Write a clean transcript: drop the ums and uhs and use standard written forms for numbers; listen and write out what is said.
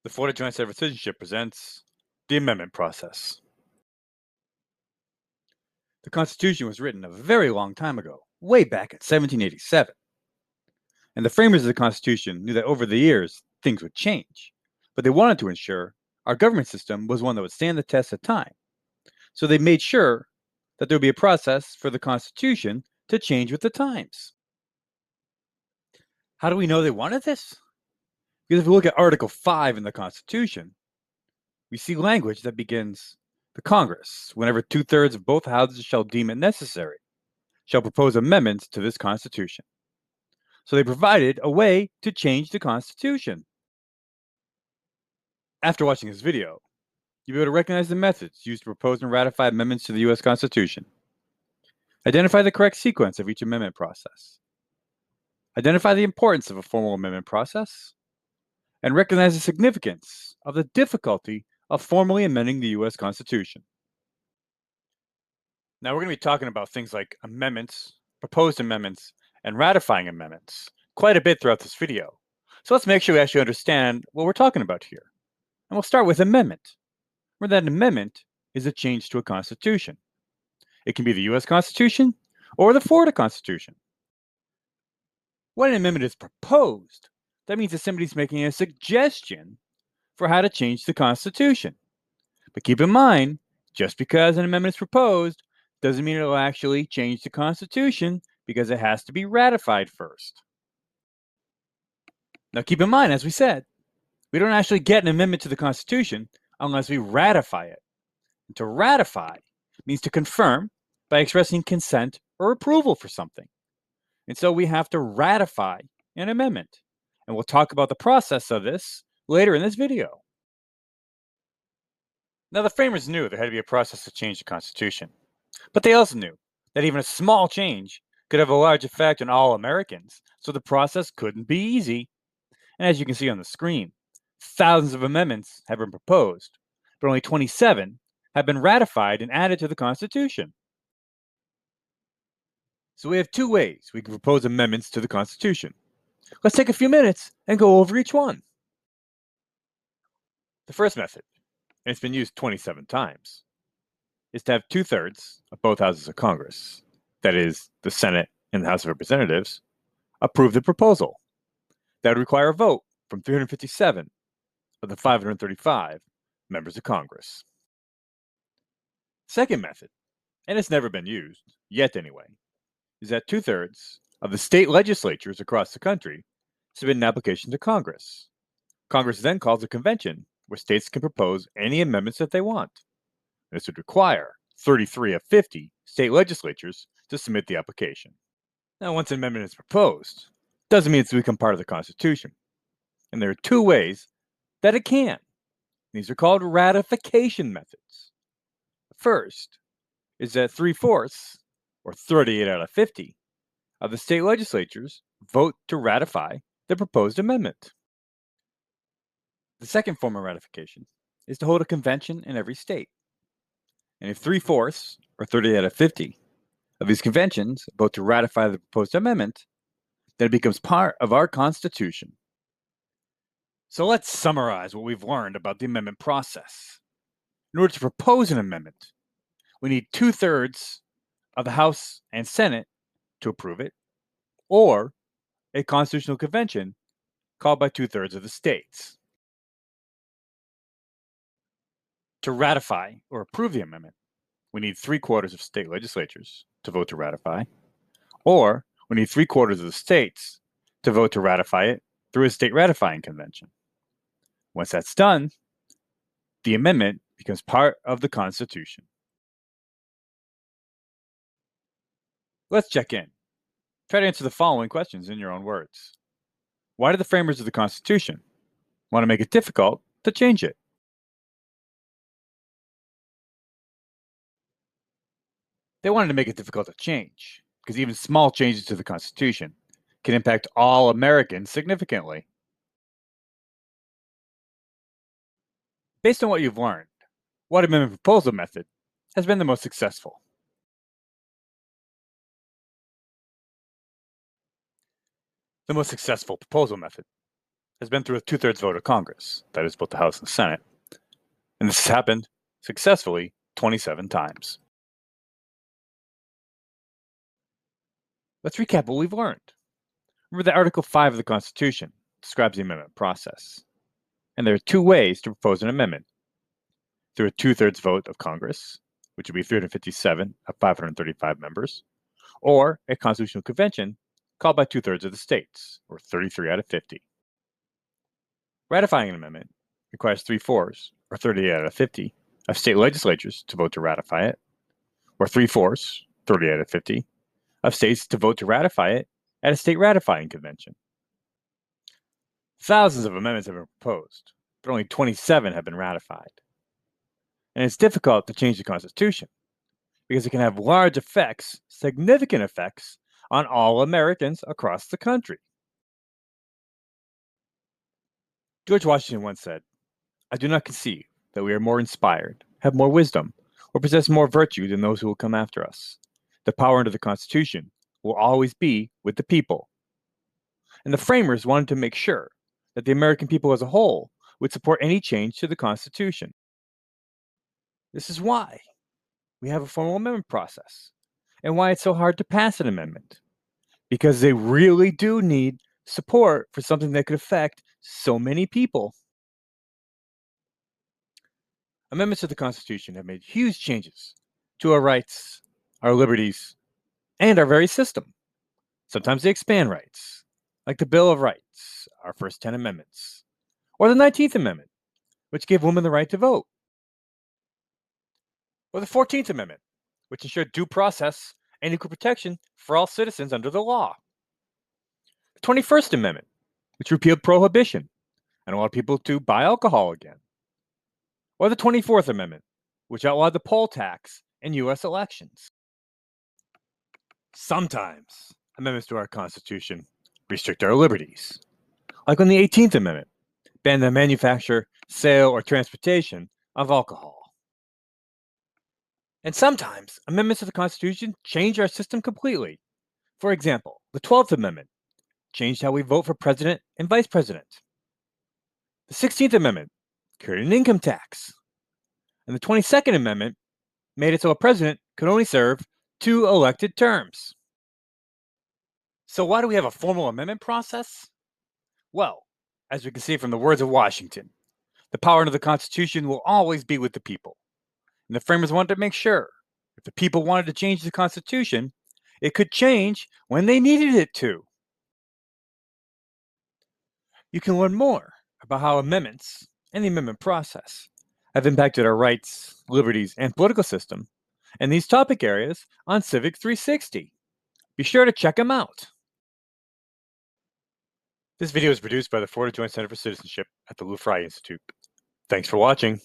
The Florida Joint State of Citizenship presents the amendment process. The Constitution was written a very long time ago, way back in 1787. And the framers of the Constitution knew that over the years, things would change. But they wanted to ensure our government system was one that would stand the test of time. So they made sure that there would be a process for the Constitution to change with the times. How do we know they wanted this? Because if we look at Article 5 in the Constitution, we see language that begins, "The Congress, whenever 2/3 of both houses shall deem it necessary, shall propose amendments to this Constitution." So they provided a way to change the Constitution. After watching this video, you'll be able to recognize the methods used to propose and ratify amendments to the U.S. Constitution. Identify the correct sequence of each amendment process. Identify the importance of a formal amendment process. And recognize the significance of the difficulty of formally amending the U.S. Constitution. Now we're going to be talking about things like amendments, proposed amendments, and ratifying amendments quite a bit throughout this video. So let's make sure we actually understand what we're talking about here. And we'll start with amendment, where that amendment is a change to a constitution. It can be the U.S. Constitution or the Florida Constitution. When an amendment is proposed, that means that somebody's making a suggestion for how to change the Constitution. But keep in mind, just because an amendment is proposed doesn't mean it will actually change the Constitution, because it has to be ratified first. Now keep in mind, as we said, we don't actually get an amendment to the Constitution unless we ratify it. And to ratify means to confirm by expressing consent or approval for something. And so we have to ratify an amendment. And we'll talk about the process of this later in this video. Now, the framers knew there had to be a process to change the Constitution, but they also knew that even a small change could have a large effect on all Americans, so the process couldn't be easy. And as you can see on the screen, thousands of amendments have been proposed, but only 27 have been ratified and added to the Constitution. So we have two ways we can propose amendments to the Constitution. Let's take a few minutes and go over each one. The first method, and it's been used 27 times, is to have 2/3 of both houses of Congress, that is, the Senate and the House of Representatives, approve the proposal. That would require a vote from 357 of the 535 members of Congress. Second method, and it's never been used, yet anyway, is that 2/3 of the state legislatures across the country submit an application to Congress. Congress then calls a convention where states can propose any amendments that they want. This would require 33 of 50 state legislatures to submit the application. Now, once an amendment is proposed, it doesn't mean it's to become part of the Constitution. And there are two ways that it can. These are called ratification methods. The first is that 3/4, or 38 out of 50, of the state legislatures vote to ratify the proposed amendment. The second form of ratification is to hold a convention in every state. And if 3/4, or 38 out of 50, of these conventions vote to ratify the proposed amendment, then it becomes part of our Constitution. So let's summarize what we've learned about the amendment process. In order to propose an amendment, we need 2/3 of the House and Senate to approve it, or a constitutional convention called by 2/3 of the states. To ratify or approve the amendment, we need 3/4 of state legislatures to vote to ratify, or we need 3/4 of the states to vote to ratify it through a state ratifying convention. Once that's done, the amendment becomes part of the Constitution. Let's check in. Try to answer the following questions in your own words. Why did the framers of the Constitution want to make it difficult to change it? They wanted to make it difficult to change, because even small changes to the Constitution can impact all Americans significantly. Based on what you've learned, what amendment proposal method has been the most successful? The most successful proposal method has been through a 2/3 vote of Congress, that is, both the House and the Senate, and this has happened successfully 27 times. Let's recap what we've learned. Remember that Article 5 of the Constitution describes the amendment process, and there are two ways to propose an amendment: through a 2/3 vote of Congress, which would be 357 of 535 members, or a constitutional convention called by 2/3 of the states, or 33 out of 50. Ratifying an amendment requires 3/4, or 38 out of 50, of state legislatures to vote to ratify it, or 3/4, 30 out of 50, of states to vote to ratify it at a state ratifying convention. Thousands of amendments have been proposed, but only 27 have been ratified. And it's difficult to change the Constitution because it can have large effects, significant effects, on all Americans across the country. George Washington once said, "I do not conceive that we are more inspired, have more wisdom, or possess more virtue than those who will come after us. The power under the Constitution will always be with the people." And the framers wanted to make sure that the American people as a whole would support any change to the Constitution. This is why we have a formal amendment process and why it's so hard to pass an amendment, because they really do need support for something that could affect so many people. Amendments to the Constitution have made huge changes to our rights, our liberties, and our very system. Sometimes they expand rights, like the Bill of Rights, our first 10 amendments, or the 19th Amendment, which gave women the right to vote, or the 14th Amendment, which ensured due process and equal protection for all citizens under the law, the 21st Amendment, which repealed prohibition and allowed people to buy alcohol again, or the 24th Amendment, which outlawed the poll tax in U.S. elections. Sometimes amendments to our Constitution restrict our liberties, like when the 18th Amendment banned the manufacture, sale, or transportation of alcohol. And sometimes amendments to the Constitution change our system completely. For example, the 12th Amendment changed how we vote for president and vice president. The 16th Amendment created an income tax. And the 22nd Amendment made it so a president could only serve 2 elected terms. So why do we have a formal amendment process? Well, as we can see from the words of Washington, the power under the Constitution will always be with the people. And the framers wanted to make sure if the people wanted to change the Constitution, it could change when they needed it to. You can learn more about how amendments and the amendment process have impacted our rights, liberties, and political system in these topic areas on civics360. Be sure to check them out. This video is produced by the Florida Joint Center for Citizenship at the Lou Frye Institute. Thanks for watching.